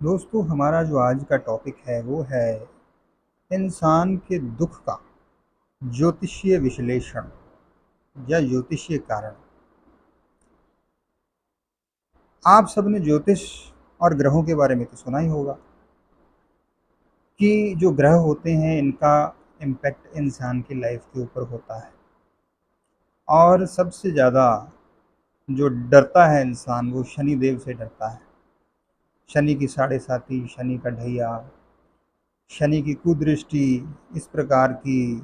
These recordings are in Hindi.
दोस्तों, हमारा जो आज का टॉपिक है वो है इंसान के दुख का ज्योतिषीय विश्लेषण या ज्योतिषीय कारण। आप सबने ज्योतिष और ग्रहों के बारे में तो सुना ही होगा कि जो ग्रह होते हैं इनका इम्पैक्ट इंसान की लाइफ के ऊपर होता है। और सबसे ज़्यादा जो डरता है इंसान वो शनि देव से डरता है। शनि की साढ़े साती, शनि का ढैया, शनि की कुदृष्टि, इस प्रकार की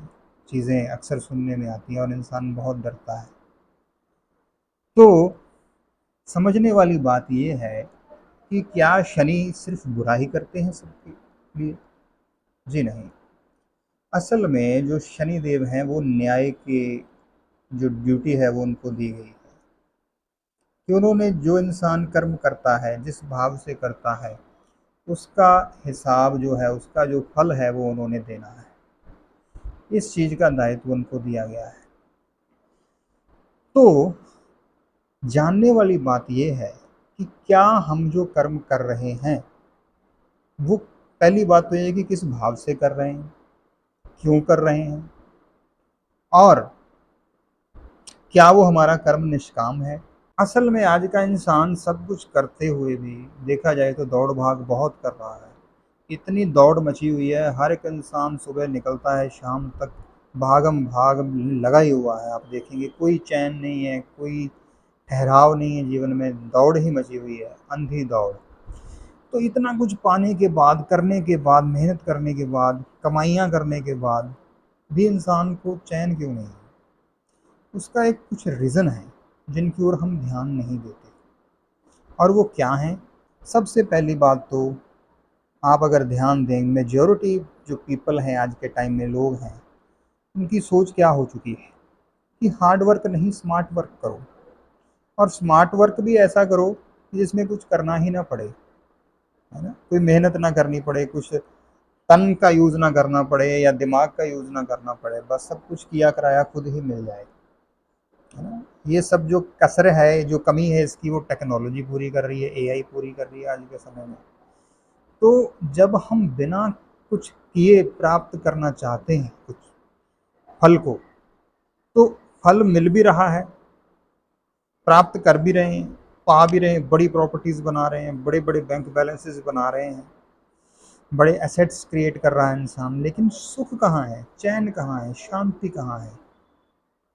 चीज़ें अक्सर सुनने में आती हैं और इंसान बहुत डरता है। तो समझने वाली बात ये है कि क्या शनि सिर्फ बुरा ही करते हैं सबके लिए? जी नहीं। असल में जो शनि देव हैं वो न्याय की जो ड्यूटी है वो उनको दी गई है कि उन्होंने जो इंसान कर्म करता है जिस भाव से करता है उसका हिसाब जो है, उसका जो फल है वो उन्होंने देना है। इस चीज़ का दायित्व उनको दिया गया है। तो जानने वाली बात यह है कि क्या हम जो कर्म कर रहे हैं वो, पहली बात तो ये है कि किस भाव से कर रहे हैं, क्यों कर रहे हैं, और क्या वो हमारा कर्म निष्काम है। असल में आज का इंसान सब कुछ करते हुए भी देखा जाए तो दौड़ भाग बहुत कर रहा है। इतनी दौड़ मची हुई है, हर एक इंसान सुबह निकलता है शाम तक भागम भाग लगा ही हुआ है। आप देखेंगे कोई चैन नहीं है, कोई ठहराव नहीं है, जीवन में दौड़ ही मची हुई है, अंधी दौड़। तो इतना कुछ पाने के बाद, करने के बाद, मेहनत करने के बाद, कमाइयाँ करने के बाद भी इंसान को चैन क्यों नहीं है? उसका एक कुछ रीज़न है जिनकी ओर हम ध्यान नहीं देते। और वो क्या है? सबसे पहली बात तो आप अगर ध्यान दें, मेजॉरिटी जो पीपल हैं आज के टाइम में, लोग हैं, उनकी सोच क्या हो चुकी है कि हार्ड वर्क नहीं, स्मार्ट वर्क करो। और स्मार्ट वर्क भी ऐसा करो कि जिसमें कुछ करना ही ना पड़े, है ना? कोई मेहनत ना करनी पड़े, कुछ तन का यूज़ ना करना पड़े या दिमाग का यूज़ ना करना पड़े, बस सब कुछ किया कराया खुद ही मिल जाए, है ना? ये सब जो कसर है, जो कमी है, इसकी वो टेक्नोलॉजी पूरी कर रही है, एआई पूरी कर रही है आज के समय में। तो जब हम बिना कुछ किए प्राप्त करना चाहते हैं कुछ फल को, तो फल मिल भी रहा है, प्राप्त कर भी रहे हैं, पा भी रहे हैं, बड़ी प्रॉपर्टीज़ बना रहे हैं, बड़े बड़े बैंक बैलेंसेस बना रहे हैं, बड़े एसेट्स क्रिएट कर रहा है इंसान, लेकिन सुख कहाँ है, चैन कहाँ है, शांति कहाँ है,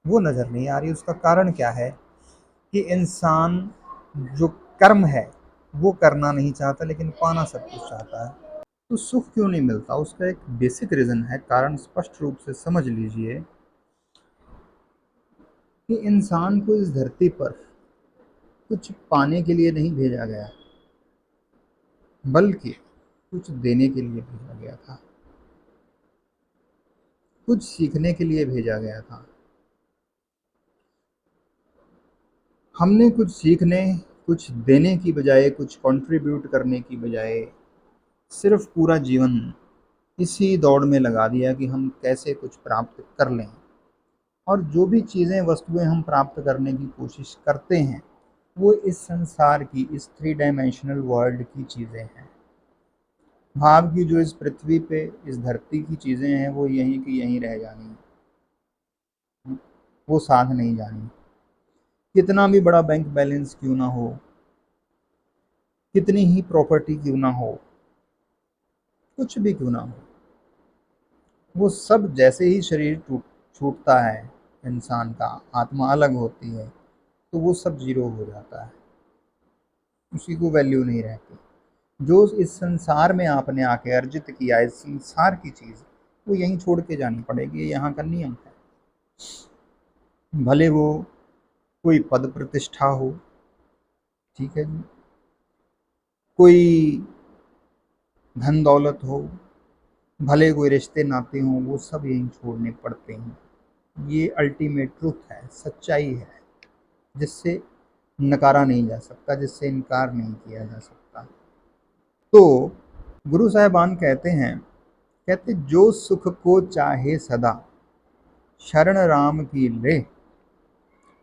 वो नज़र नहीं आ रही। उसका कारण क्या है कि इंसान जो कर्म है वो करना नहीं चाहता, लेकिन पाना सब कुछ चाहता है। तो सुख क्यों नहीं मिलता? उसका एक बेसिक रीज़न है, कारण स्पष्ट रूप से समझ लीजिए कि इंसान को इस धरती पर कुछ पाने के लिए नहीं भेजा गया, बल्कि कुछ देने के लिए भेजा गया था, कुछ सीखने के लिए भेजा गया था। हमने कुछ सीखने, कुछ देने की बजाय, कुछ कंट्रीब्यूट करने की बजाय सिर्फ पूरा जीवन इसी दौड़ में लगा दिया कि हम कैसे कुछ प्राप्त कर लें। और जो भी चीज़ें, वस्तुएं हम प्राप्त करने की कोशिश करते हैं वो इस संसार की, इस थ्री डायमेंशनल वर्ल्ड की चीज़ें हैं। भाव की जो इस पृथ्वी पे, इस धरती की चीज़ें हैं वो यहीं की यहीं रह जानी, वो साथ नहीं जानी। कितना भी बड़ा बैंक बैलेंस क्यों ना हो, कितनी ही प्रॉपर्टी क्यों ना हो, कुछ भी क्यों ना हो, वो सब जैसे ही शरीर छूटता है, इंसान का आत्मा अलग होती है, तो वो सब जीरो हो जाता है, उसी को वैल्यू नहीं रहती। जो इस संसार में आपने आके अर्जित किया, इस संसार की चीज़, वो यहीं छोड़ के जानी पड़ेगी, ये यहाँ का नियम है। भले वो कोई पद प्रतिष्ठा हो, ठीक है जी, कोई धन दौलत हो, भले कोई रिश्ते नाते हों, वो सब यहीं छोड़ने पड़ते हैं। ये अल्टीमेट ट्रूथ है, सच्चाई है, जिससे नकारा नहीं जा सकता, जिससे इनकार नहीं किया जा सकता। तो गुरु साहिबान कहते हैं, कहते जो सुख को चाहे सदा, शरण राम की ले,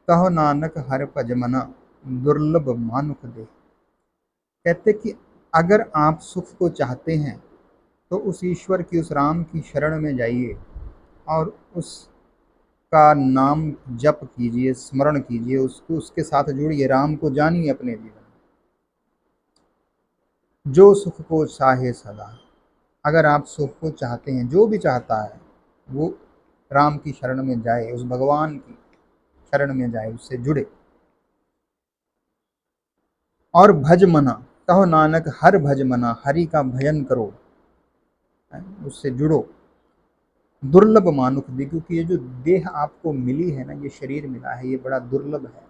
कहो नानक हर भज मना, दुर्लभ मानुख दे। कहते कि अगर आप सुख को चाहते हैं तो उस ईश्वर की, उस राम की शरण में जाइए और उसका नाम जप कीजिए, स्मरण कीजिए, उसको, उसके साथ जुड़िए, राम को जानिए अपने जीवन में। जो सुख को चाहे सदा, अगर आप सुख को चाहते हैं, जो भी चाहता है वो राम की शरण में जाए, उस भगवान की शरण में जाए, उससे जुड़े। और भज मना, कहो नानक हर भज मना, हरि का भजन करो, उससे जुड़ो। दुर्लभ मानुख दी, क्योंकि ये जो देह आपको मिली है ना, ये शरीर मिला है, ये बड़ा दुर्लभ है।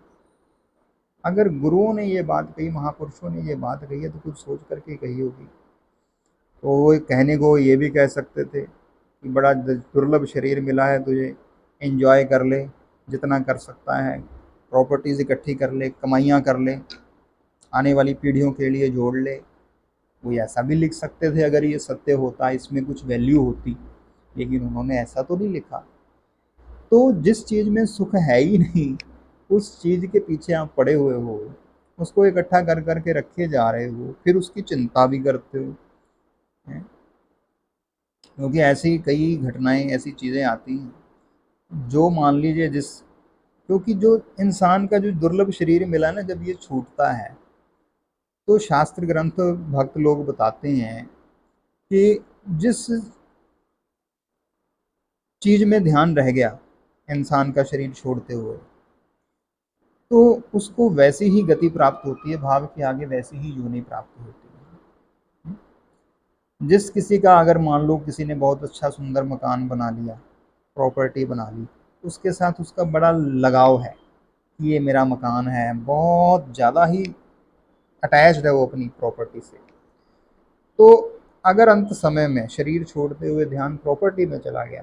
अगर गुरुओं ने ये बात कही, महापुरुषों ने ये बात कही है, तो कुछ सोच करके कही होगी। तो वो कहने को ये भी कह सकते थे कि बड़ा दुर्लभ शरीर मिला है तुझे, एंजॉय कर ले, जितना कर सकता है, प्रॉपर्टीज इकट्ठी कर ले, कमाइयाँ कर ले, आने वाली पीढ़ियों के लिए जोड़ ले। वो ऐसा भी लिख सकते थे अगर ये सत्य होता, इसमें कुछ वैल्यू होती, लेकिन उन्होंने ऐसा तो नहीं लिखा। तो जिस चीज़ में सुख है ही नहीं, उस चीज़ के पीछे आप पड़े हुए हो, उसको इकट्ठा कर करके रखे जा रहे हो, फिर उसकी चिंता भी करते हो, हैं? क्योंकि ऐसी कई घटनाएं, ऐसी चीज़ें आती हैं जो मान लीजिए जिस, क्योंकि जो इंसान का जो दुर्लभ शरीर मिला ना, जब ये छूटता है तो शास्त्र ग्रंथ, भक्त लोग बताते हैं कि जिस चीज़ में ध्यान रह गया इंसान का शरीर छोड़ते हुए, तो उसको वैसी ही गति प्राप्त होती है, भाव के आगे वैसी ही योनि प्राप्त होती है। जिस किसी का, अगर मान लो किसी ने बहुत अच्छा सुंदर मकान बना लिया, प्रॉपर्टी बना ली, उसके साथ उसका बड़ा लगाव है, ये मेरा मकान है, बहुत ज़्यादा ही अटैच्ड है वो अपनी प्रॉपर्टी से। तो अगर अंत समय में शरीर छोड़ते हुए ध्यान प्रॉपर्टी में चला गया,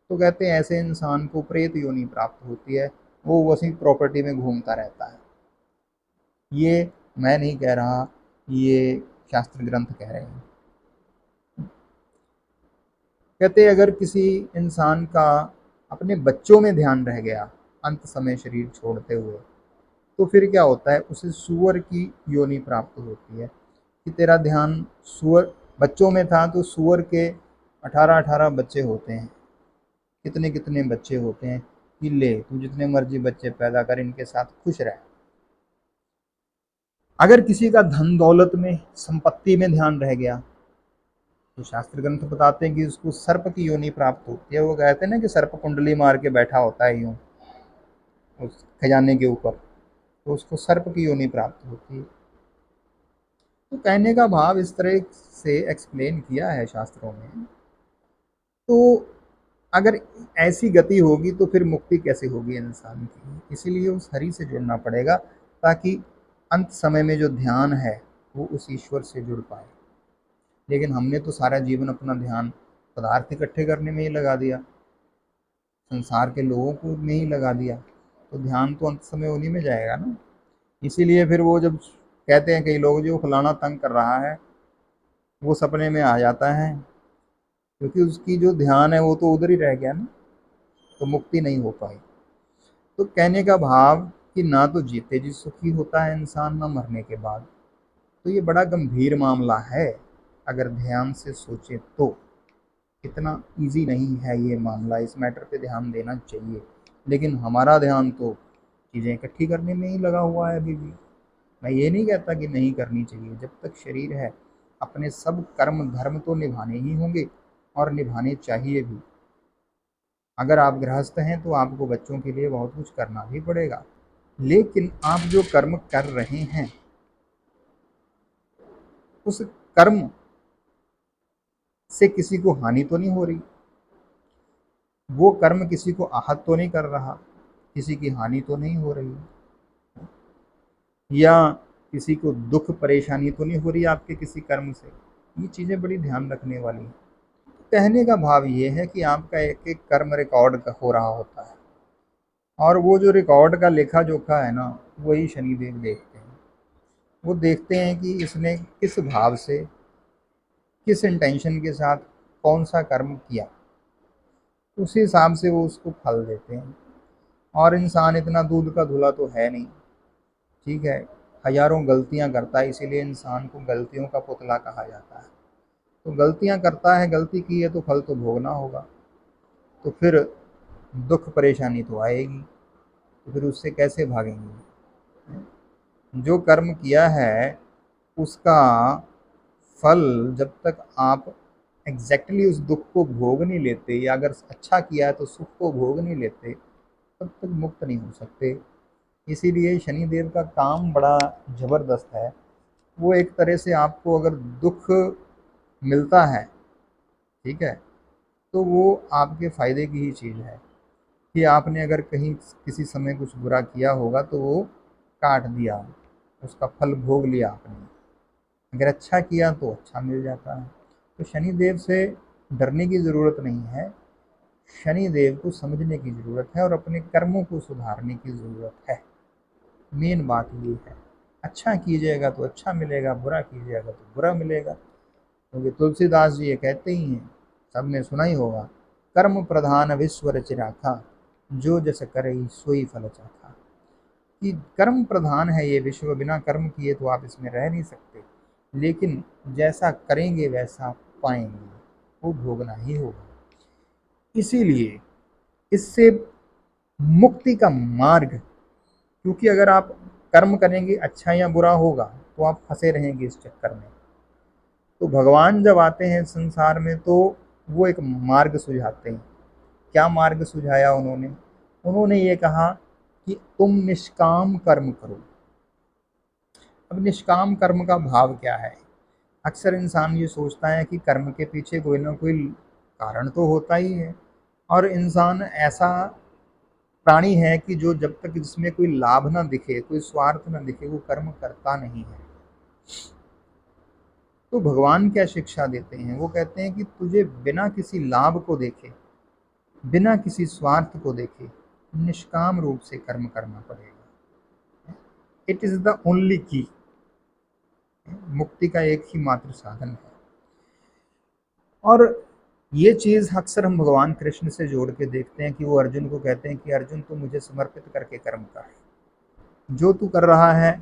तो कहते हैं ऐसे इंसान को प्रेत योनि प्राप्त होती है, वो उसी प्रॉपर्टी में घूमता रहता है। ये मैं नहीं कह रहा, ये शास्त्र ग्रंथ कह रहे हैं। कहते हैं अगर किसी इंसान का अपने बच्चों में ध्यान रह गया अंत समय शरीर छोड़ते हुए, तो फिर क्या होता है, उसे सूअर की योनि प्राप्त होती है कि तेरा ध्यान सूअर बच्चों में था, तो सूअर के 18-18 बच्चे होते हैं, कितने कितने बच्चे होते हैं, कि ले तू जितने मर्जी बच्चे पैदा कर, इनके साथ खुश रह। अगर किसी का धन दौलत में, संपत्ति में ध्यान रह गया, तो शास्त्र ग्रंथ बताते हैं कि उसको सर्प की योनि प्राप्त होती है। वो कहते हैं ना कि सर्प कुंडली मार के बैठा होता है यूं उस खजाने के ऊपर, तो उसको सर्प की योनि प्राप्त होती है। तो कहने का भाव इस तरह से एक्सप्लेन किया है शास्त्रों में। तो अगर ऐसी गति होगी तो फिर मुक्ति कैसे होगी इंसान की, इसीलिए उस हरि से जुड़ना पड़ेगा, ताकि अंत समय में जो ध्यान है वो उस ईश्वर से जुड़ पाए। लेकिन हमने तो सारा जीवन अपना ध्यान पदार्थ इकट्ठे करने में ही लगा दिया, संसार के लोगों को में ही लगा दिया, तो ध्यान तो अंत समय उन्हीं में जाएगा ना। इसीलिए फिर वो जब कहते हैं कई लोग, जो फलाना तंग कर रहा है, वो सपने में आ जाता है, क्योंकि उसकी जो ध्यान है वो तो उधर ही रह गया ना, तो मुक्ति नहीं हो पाई। तो कहने का भाव कि ना तो जीते जी सुखी होता है इंसान, ना मरने के बाद। तो ये बड़ा गंभीर मामला है, अगर ध्यान से सोचे तो। इतना इजी नहीं है ये मामला, इस मैटर पे ध्यान देना चाहिए, लेकिन हमारा ध्यान तो चीज़ें इकट्ठी करने में ही लगा हुआ है अभी भी। मैं ये नहीं कहता कि नहीं करनी चाहिए, जब तक शरीर है अपने सब कर्म धर्म तो निभाने ही होंगे, और निभाने चाहिए भी। अगर आप गृहस्थ हैं तो आपको बच्चों के लिए बहुत कुछ करना भी पड़ेगा, लेकिन आप जो कर्म कर रहे हैं, उस कर्म से किसी को हानि तो नहीं हो रही, वो कर्म किसी को आहत तो नहीं कर रहा, किसी की हानि तो नहीं हो रही, या किसी को दुख परेशानी तो नहीं हो रही आपके किसी कर्म से। ये चीज़ें बड़ी ध्यान रखने वाली हैं। कहने का भाव ये है कि आपका एक एक कर्म रिकॉर्ड हो रहा होता है, और वो जो रिकॉर्ड का लेखा जोखा है ना, वही शनिदेव देखते हैं। वो देखते हैं कि इसने किस भाव से, किस इंटेंशन के साथ कौन सा कर्म किया, उसी हिसाब से वो उसको फल देते हैं। और इंसान इतना दूध का धुला तो है नहीं, ठीक है, हजारों गलतियां करता है, इसीलिए इंसान को गलतियों का पुतला कहा जाता है। तो गलतियां करता है, गलती की है तो फल तो भोगना होगा। तो फिर दुख परेशानी तो आएगी, तो फिर उससे कैसे भागेंगे? जो कर्म किया है उसका फल जब तक आप उस दुख को भोग नहीं लेते, या अगर अच्छा किया है तो सुख को भोग नहीं लेते, तब तक मुक्त नहीं हो सकते। इसीलिए शनिदेव का काम बड़ा ज़बरदस्त है। वो एक तरह से आपको अगर दुख मिलता है, ठीक है, तो वो आपके फ़ायदे की ही चीज़ है कि आपने अगर कहीं किसी समय कुछ बुरा किया होगा तो वो काट दिया, उसका फल भोग लिया आपने। अगर अच्छा किया तो अच्छा मिल जाता है। तो शनिदेव से डरने की ज़रूरत नहीं है, शनिदेव को समझने की ज़रूरत है और अपने कर्मों को सुधारने की ज़रूरत है। मेन बात ये है। अच्छा कीजिएगा तो अच्छा मिलेगा, बुरा कीजिएगा तो बुरा मिलेगा। क्योंकि तुलसीदास जी ये कहते ही हैं, सबने सुना ही होगा, कर्म प्रधान विश्व रच राखा, जो जस करे सोई फल चाखा। कि कर्म प्रधान है ये विश्व, बिना कर्म किए तो आप इसमें रह नहीं सकते, लेकिन जैसा करेंगे वैसा पाएंगे, वो भोगना ही होगा। इसीलिए इससे मुक्ति का मार्ग, क्योंकि अगर आप कर्म करेंगे अच्छा या बुरा होगा तो आप फंसे रहेंगे इस चक्कर में। तो भगवान जब आते हैं संसार में तो वो एक मार्ग सुझाते हैं। क्या मार्ग सुझाया उन्होंने? उन्होंने ये कहा कि तुम निष्काम कर्म करो। अब निष्काम कर्म का भाव क्या है? अक्सर इंसान ये सोचता है कि कर्म के पीछे कोई ना कोई कारण तो होता ही है, और इंसान ऐसा प्राणी है कि जो जब तक जिसमें कोई लाभ ना दिखे, कोई स्वार्थ ना दिखे, वो कर्म करता नहीं है। तो भगवान क्या शिक्षा देते हैं? वो कहते हैं कि तुझे बिना किसी लाभ को देखे, बिना किसी स्वार्थ को देखे, निष्काम रूप से कर्म करना पड़ेगा। इट इज द ओनली की। मुक्ति का एक ही मात्र साधन है। और ये चीज़ अक्सर हम भगवान कृष्ण से जोड़ के देखते हैं कि वो अर्जुन को कहते हैं कि अर्जुन तू मुझे समर्पित करके कर्म कर, जो तू कर रहा है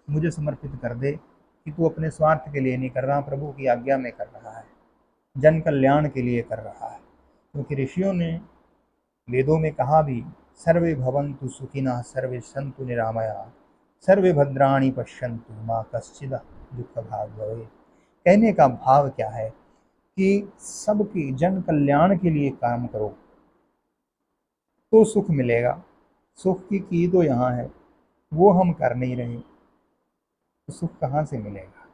मुझे समर्पित कर दे, कि तू अपने स्वार्थ के लिए नहीं कर रहा, प्रभु की आज्ञा में कर रहा है, जन कल्याण के लिए कर रहा है। क्योंकि ऋषियों ने वेदों में कहा भी, सर्वे भवन्तु सुखिनः सर्वे सन्तु निरामया सर्वे भद्राणि पश्यन्तु माँ कश्चिद दुख भाग भवेत्। कहने का भाव क्या है कि सबकी जन कल्याण के लिए काम करो तो सुख मिलेगा। सुख की तो यहाँ है, वो हम कर नहीं रहे, तो सुख कहाँ से मिलेगा?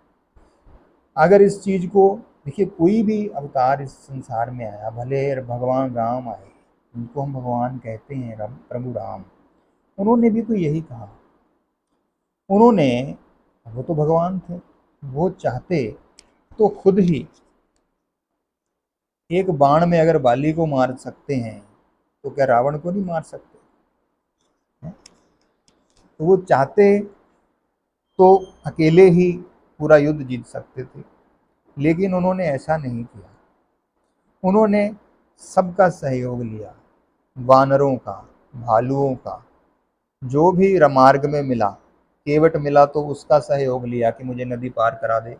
अगर इस चीज़ को देखिए, कोई भी अवतार इस संसार में आया, भले भगवान राम आए, उनको हम भगवान कहते हैं, प्रभु राम, उन्होंने भी तो यही कहा। उन्होंने, वो तो भगवान थे, वो चाहते तो खुद ही एक बाण में अगर बाली को मार सकते हैं, तो क्या रावण को नहीं मार सकते? तो वो चाहते तो अकेले ही पूरा युद्ध जीत सकते थे, लेकिन उन्होंने ऐसा नहीं किया। उन्होंने सबका सहयोग लिया, वानरों का, भालुओं का, जो भी मार्ग में मिला, केवट मिला तो उसका सहयोग लिया कि मुझे नदी पार करा दे।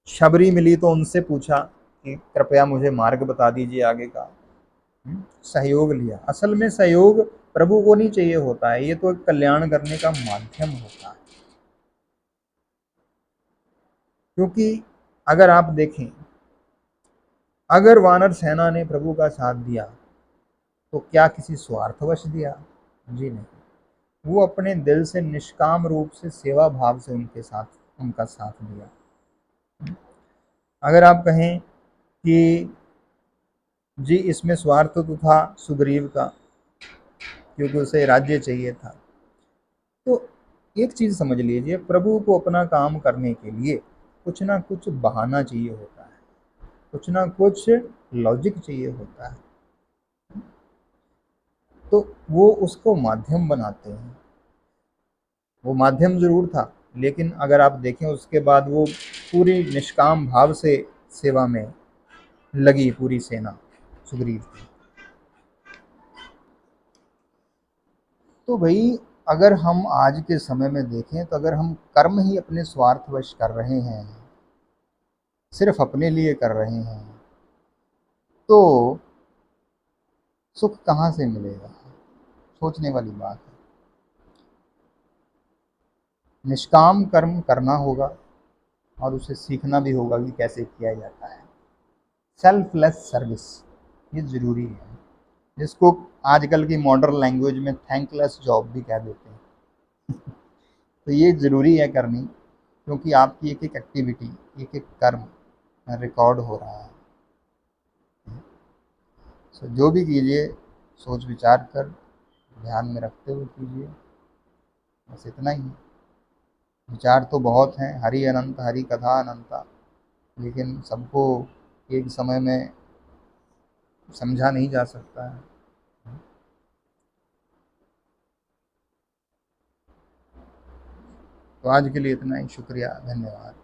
शबरी मिली तो उनसे पूछा कि कृपया मुझे मार्ग बता दीजिए आगे का। सहयोग लिया। असल में सहयोग प्रभु को नहीं चाहिए होता है, ये तो एक कल्याण करने का माध्यम होता है। क्योंकि अगर आप देखें, अगर वानर सेना ने प्रभु का साथ दिया तो क्या किसी स्वार्थवश दिया? जी नहीं, वो अपने दिल से निष्काम रूप से सेवा भाव से उनके साथ, उनका साथ दिया। अगर आप कहें कि जी इसमें स्वार्थ तो था सुग्रीव का, क्योंकि उसे राज्य चाहिए था, तो एक चीज समझ लीजिए, प्रभु को अपना काम करने के लिए कुछ ना कुछ बहाना चाहिए होता है, कुछ ना कुछ लॉजिक चाहिए होता है, तो वो उसको माध्यम बनाते हैं। वो माध्यम जरूर था, लेकिन अगर आप देखें उसके बाद वो पूरी निष्काम भाव से सेवा में लगी पूरी सेना सुग्रीव की। तो भाई अगर हम आज के समय में देखें तो अगर हम कर्म ही अपने स्वार्थवश कर रहे हैं, सिर्फ अपने लिए कर रहे हैं, तो सुख कहाँ से मिलेगा? सोचने वाली बात है। निष्काम कर्म करना होगा और उसे सीखना भी होगा कि कैसे किया जाता है। सेल्फलेस सर्विस ये ज़रूरी है, जिसको आजकल की मॉडर्न लैंग्वेज में थैंकलेस जॉब भी कह देते हैं। तो ये ज़रूरी है करनी, क्योंकि आपकी एक एक एक्टिविटी, एक एक कर्म रिकॉर्ड हो रहा है। सो जो भी कीजिए सोच विचार कर ध्यान में रखते हुए कीजिए, बस इतना ही है। विचार तो बहुत हैं, हरि अनंत हरि कथा अनंता, लेकिन सबको एक समय में समझा नहीं जा सकता है। तो आज के लिए इतना ही, शुक्रिया, धन्यवाद।